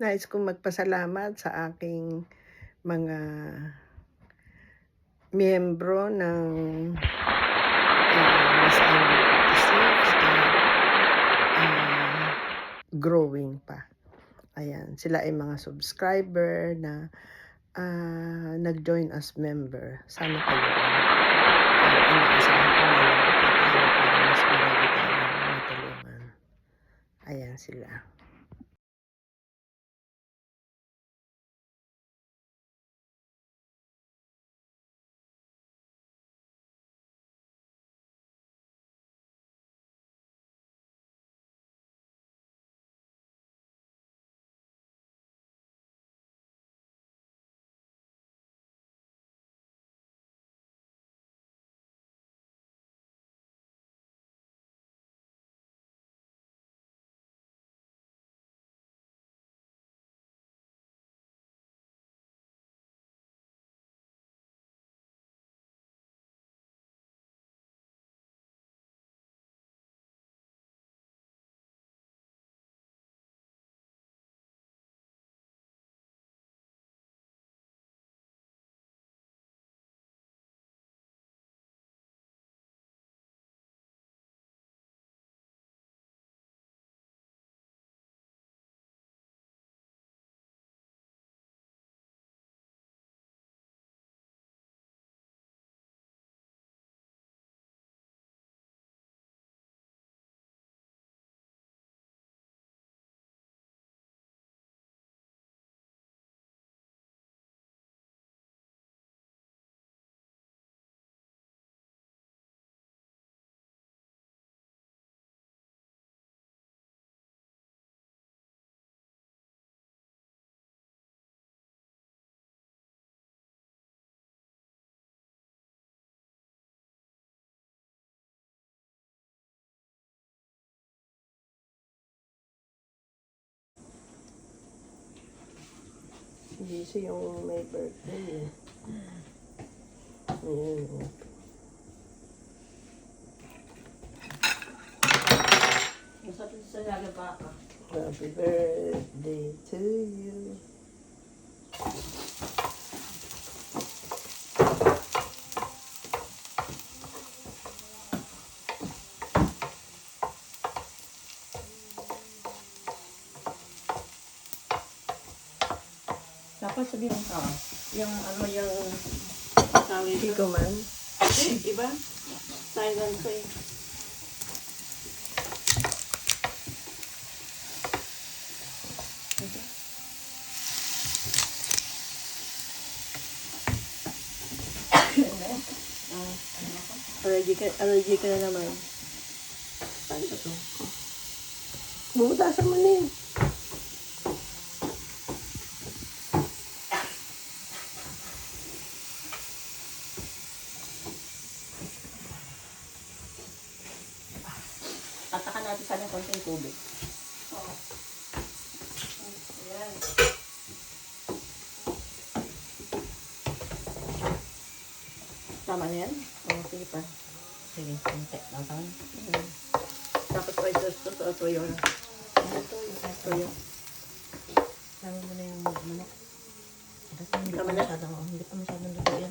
Nais kong magpasalamat sa aking mga miyembro ng Miss Angel 56 at growing pa. Ayan, sila ay mga subscriber na nag-join as member. Sana kayo rin. At inaasahan ko na lang pa tayo para mas marami tayong matulungan. Ayan sila. Busy yung may birthday eh. Ayan. Happy birthday to you. Dapat sabihin mo ka, yung ano yung tawag Hindi ito. ko man. Iba? Thailand ko eh. Allergy ka na naman. Paano ba ito? Bumutasan mo na eh. Tatakan natin sana ng konting tubig. Oo. Ayan. Tama na yan? Oo, sige pa. Sige, konti. Tatakan. Tapos oyster sauce o toyo na. Toyo. Tama mo na yung manok. Kasi hindi pa Tama na? masyadong luto yan.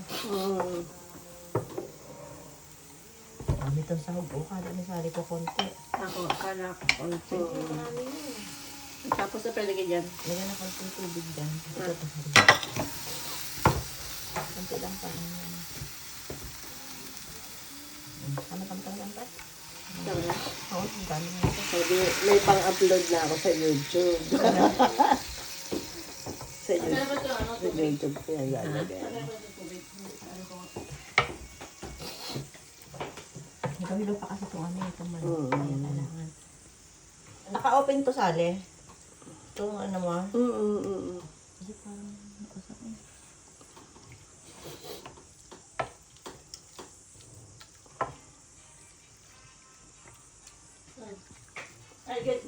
Dami itong sahog. O, kada may sari ko konti. Ako, akala ko konti. Tapos na palagay dyan. Lagyan na konting tubig dyan. Ito pa sari. Konti lang pa. Ano pa lang pa? Tama na. Oo, ang dami na ito. Sabi, may pang-upload na ako sa YouTube. Sa YouTube. Sa YouTube ko yan lalagay. Hilo pa kasi itong ano, itong manok. Kaya kailangan. Naka-open to, Sale. Itong ano mo. Kasi parang nakasap eh. Ay, get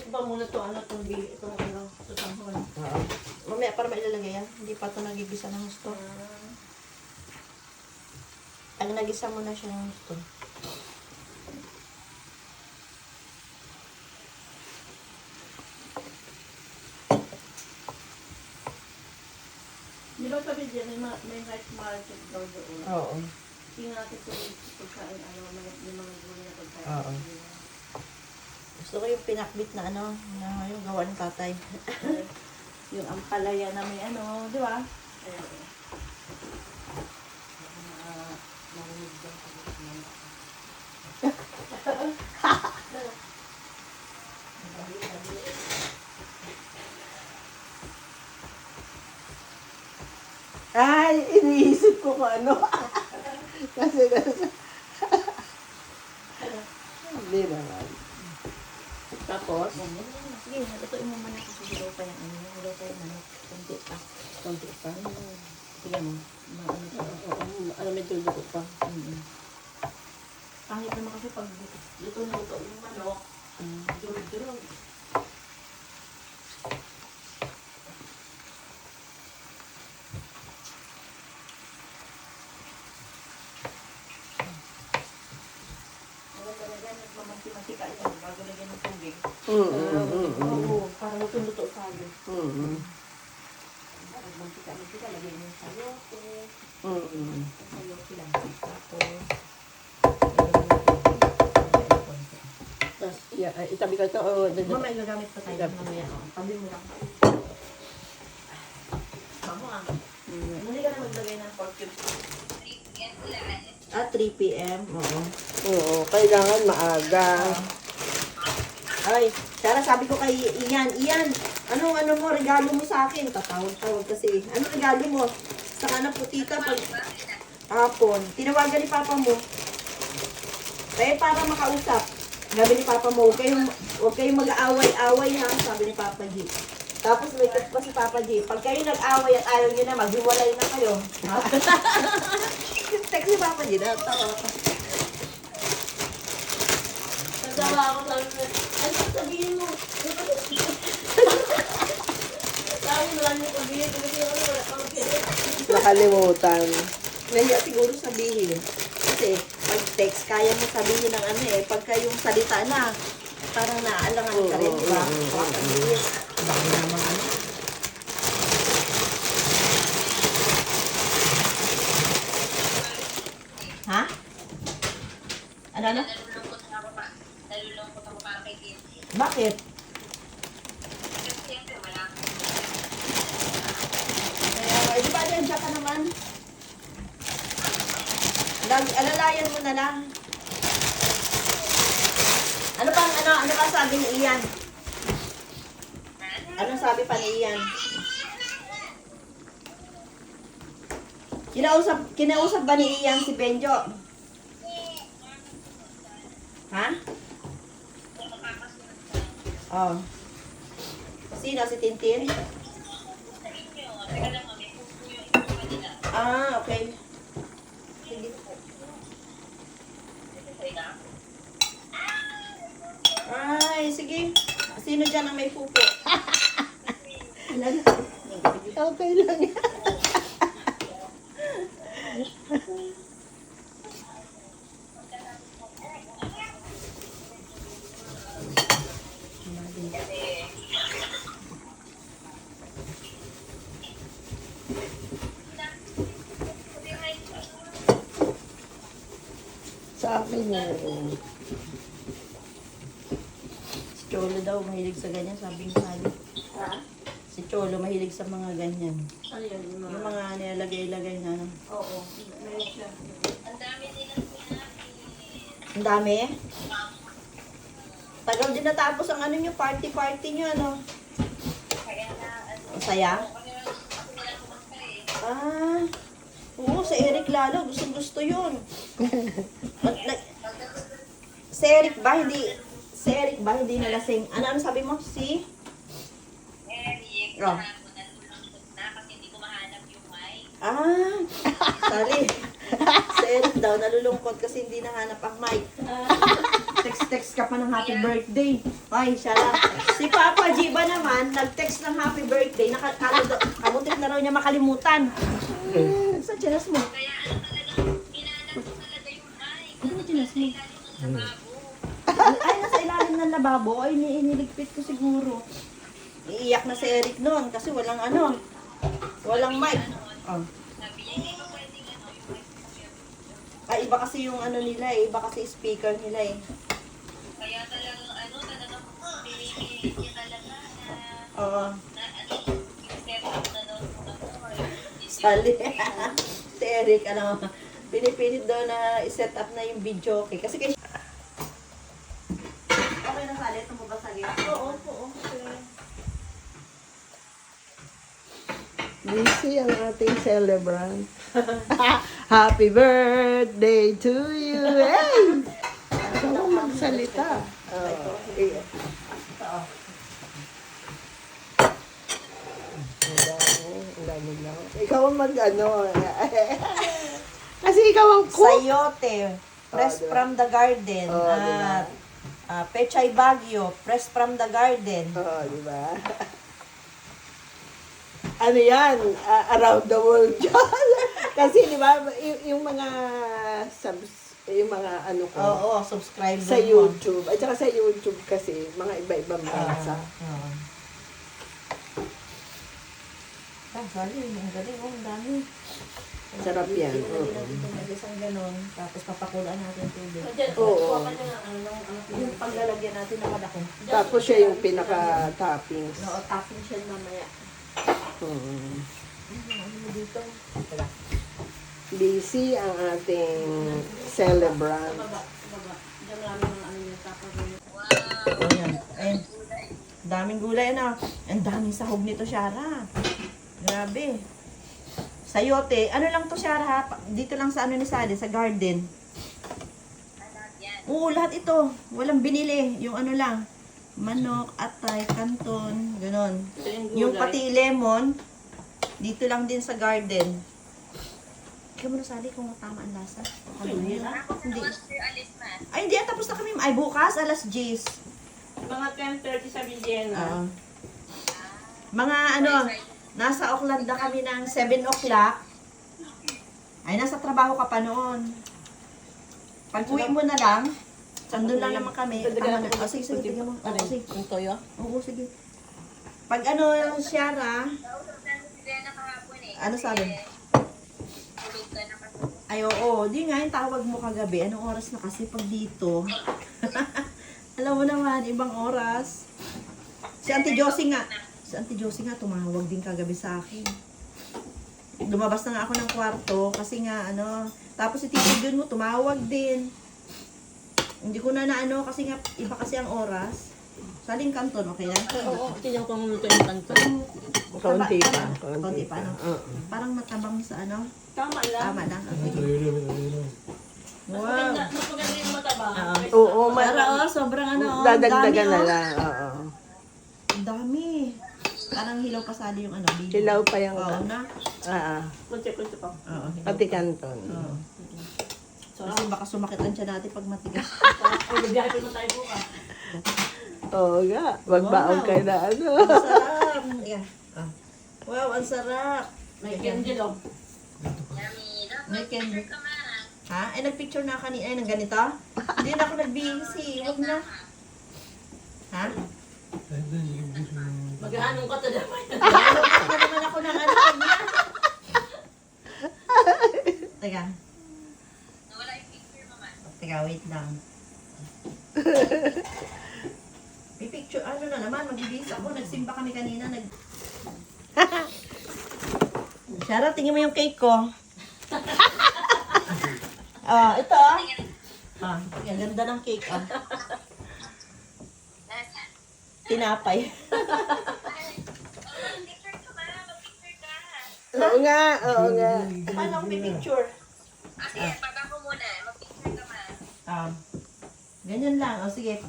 ba muna to ano, itong ano, tutangkon. Oo. Mamaya para mailalagay yan. Hindi pa ito nagigisa ng gusto. Pag nagisa mo na siya ng gusto. kasi may night market daw doon. Oo. Tingnan natin kung yung pagkain, yung mga gulay na pagkain. Oo. Gusto ko yung pinakbit na na yung gawa ng tatay. Yung ampalaya na may di ba? Ay, iniisip ko kung ano. kasi, hindi naman. Tapos, Sige, natutuin mo muna kasi hilaw pa yung hilaw pa yung konti pa. konti pa. Sige mo, maano pa. Ano, may dulo pa. Kahit naman kasi pag luto-luto yung manok, durog-durog. Maganda na yan, nagmamanti-mantika yan, bago lagyan ng tubig. Oo, para luto-luto salo. Mantika-mantika, lagyan mo yung sayote. Sayote lang. Tapos, Tapos, itabi ka ito. mamaya gagamit pa tayo. Mamaya, tabi mo lang. Mamo Muli ka na maglagay ng pork cubes. 3 p.m. Oo, kailangan maaga. Ay, Sarah, sabi ko kay Ian, ano mo, regalo mo sa akin? Tatawag kasi. Ano regalo mo? Saka na putita pag hapon. Tinawagan ni Papa mo. Kaya para makausap. Sabi ni Papa mo, huwag kayong mag-aaway-away ha, sabi ni Papa G. Tapos may text pa si Papa G. Pag kayo nag-away at ayaw nyo na, maghiwalay na kayo. Text ni Papa G, natawa ka. Natawa ako, sabi ko, ano sabihin mo? Sabi mo lang yung sabihin, kasi ako wala kang Nakalimutan. Nahiya siguro sabihin. Kasi pag text, kaya mo sabihin ng pagka yung salita na, parang naaalangan ka rin, di ba? Sabihin. Baka naman Ha? Ano? Nalulungkot ako para kay Kitty. Bakit? Kasi siyempre wala akong Di ba dyan ka naman? Alalayan mo na lang. Ano pa sabi ni Ian? Anong sabi pa ni Ian? Kinausap ba ni Ian si Benjo? Ha? Oh. Sino? Si Tintin? sa inyo. Teka lang, may puso yung ito kanila. Ah, okay. Sige. Okay na? Ay, sige. Sino dyan ang may pupo? Ilan? Okay lang yan. Sa akin yun. Si Cholo daw, mahilig sa ganyan, sabi ng Sally. Ha? Si Cholo, mahilig sa mga ganyan. Ano yun? Yung mga nilalagay-lagay na. Oo. Meron siya. Ang dami nilang sinabi. Ang dami. Tagal din natapos ang ano nyo, party nyo, ano? Kaya na, Ang saya? ako wala kumanta eh. Ah, oo, si Eric lalo, gusto yun. Si Eric ba, hindi nalasing. Ano sabi mo? Si? Eric, Oh. saan ko nalulungkot na kasi hindi ko mahanap yung mic. Ah, sorry. Si Eric daw, nalulungkot kasi hindi nahanap ang mic. Text ka pa ng happy birthday. Ay, siya lang. Si Papa G ba naman, nag-text ng happy birthday, kamutik na raw niya makalimutan. Sa chinas mo? Kaya ano talaga, hinanap ko talaga yung mic. Ano yung chinas mo? Sa babo. Ay, nasa ilalim ng lababo. Ay, iniligpit ko siguro. Iiyak na si Eric noon kasi walang mic. Oh. iba kasi yung ano nila eh, iba kasi speaker nila eh. Kaya talagang talagang pinipili niya talaga Oo. step up na daw kung Sali. Si Eric, pinipilit daw na i-set up na yung video okay. Kasi okay na Sali, ito mo ba Sali? Oo. Busy ang ating celebrant. Happy birthday to you. Hey! Ikaw ang magsalita. Oh, iya. Ang dami lang. Ikaw ang Kasi ikaw ang cook. Sayote, fresh diba? from the garden. Diba? At Pechay Baguio, fresh from the garden. Oo, di ba? Ano yan? Around the world yan. Kasi di ba, yung mga yung mga ano ko, Oo, subscribe sa mo. YouTube. At saka sa YouTube kasi, mga iba-ibang bansa. Sali, ang galing, ang dami. Sarap yan. Ilagay natin itong isang ganon, tapos papakulaan natin tubig. Oo. Yung paglalagyan natin ng malaki. Tapos siya yung pinaka-toppings. Oo, topping siya mamaya. Ano mo dito? Busy ang ating celebrant. Ayan. Ayan. Daming gulay na. Ang daming sahog nito, Shara. Grabe. Sayote. Ano lang to, Shara, ha? Dito lang sa ano ni Sally, sa garden. Oo, lahat ito. Walang binili. Yung ano lang. Manok, atay, kanton, gano'n. Yung pati lemon, dito lang din sa garden. Kaya mo na Sally kung tama ang lasa. Hindi. alis na. Ay, hindi. Tapos na kami. Ay, bukas, alas 10. Mga 10:30 sa Vienna. Oo. Mga nasa Auckland na kami ng 7 o'clock. Ay, nasa trabaho ka pa noon. Pag uwi mo na lang, sandun lang naman kami. Tama na. Oh, sige, tignan mo. Oo, sige. Yung toyo? Oo, sige. Pag Shara, ano sabi? Tulog ka na kasi. Ay, oo. Di nga, yung tawag mo kagabi. Anong oras na kasi pag dito? Alam mo naman, ibang oras. Si Auntie Josie nga, tumawag din kagabi sa akin. Lumabas na nga ako ng kwarto kasi nga, tapos si Tito Jun mo, tumawag din. Hindi ko na kasi nga, iba kasi ang oras. Saling kanton, okay na? Oo, tingnan ko kung luto yung kanton. Kaunti pa. Kaunti pa, Oo. Parang matabang sa Tama lang. Tama lang. Okay. Wow. Mas maganda yung mataba. Oo, Para sobrang dadagdagan dami, na lang. Oo. Ang dami. Parang hilaw pa Sally yung video. Hilaw pa yung Oo na. Kunti pa. Oo. hilaw Pati pa. kanton. Oo. Kasi baka sumakit ang tiyan natin pag matigas. Ay, bibiyahe pa naman tayo bukas. Oo nga. Magbaon Wow. kayo na Ang sarap. Yeah. Wow, ang sarap. May candle, oh. Yummy. May candle. Ka man. Ha? Ay, nagpicture na kanina. Ay, ng ganito? Hindi na ako nag-busy. Huwag na. Ha? Mag-aanong ka to naman. Ano naman ako ng kanya? Teka. Nawala yung picture mo man. Teka, wait lang. May picture, na naman, magbibis ako. Nagsimba kami kanina. Shara, tingin mo yung cake ko. Ito ang ganda ng cake, Tinapay. Picture ka man. Mag-picture ka. Oo nga. Paano ako may picture? Sige, baba ko muna. Mag-picture ka man. Ganyan lang. Sige.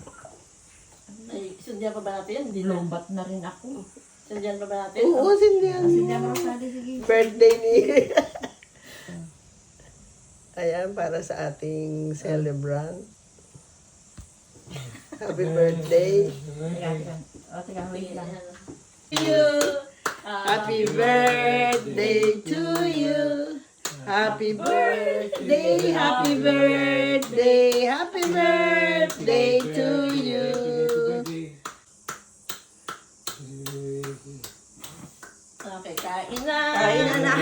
Ay, sundihan pa ba natin? Hindi na. Lombat na rin ako. Sundihan pa ba natin? Oo, sindihan. Sindihan mo Sally, sige. Birthday ni... Ayan, para sa ating celebrant. Happy birthday. Teka, wait lang. Happy birthday to you. Happy birthday, happy birthday, happy birthday to you. Okay, kain na. Kain na.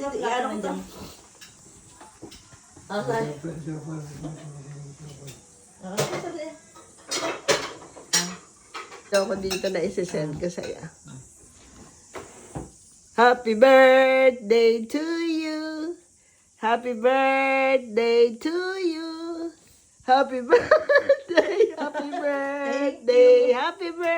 Iyan ko to. Asan? Ito ako dito na isi-send ko sa'yo. Happy birthday to you. Happy birthday to you. Happy birthday, happy birthday, happy birthday.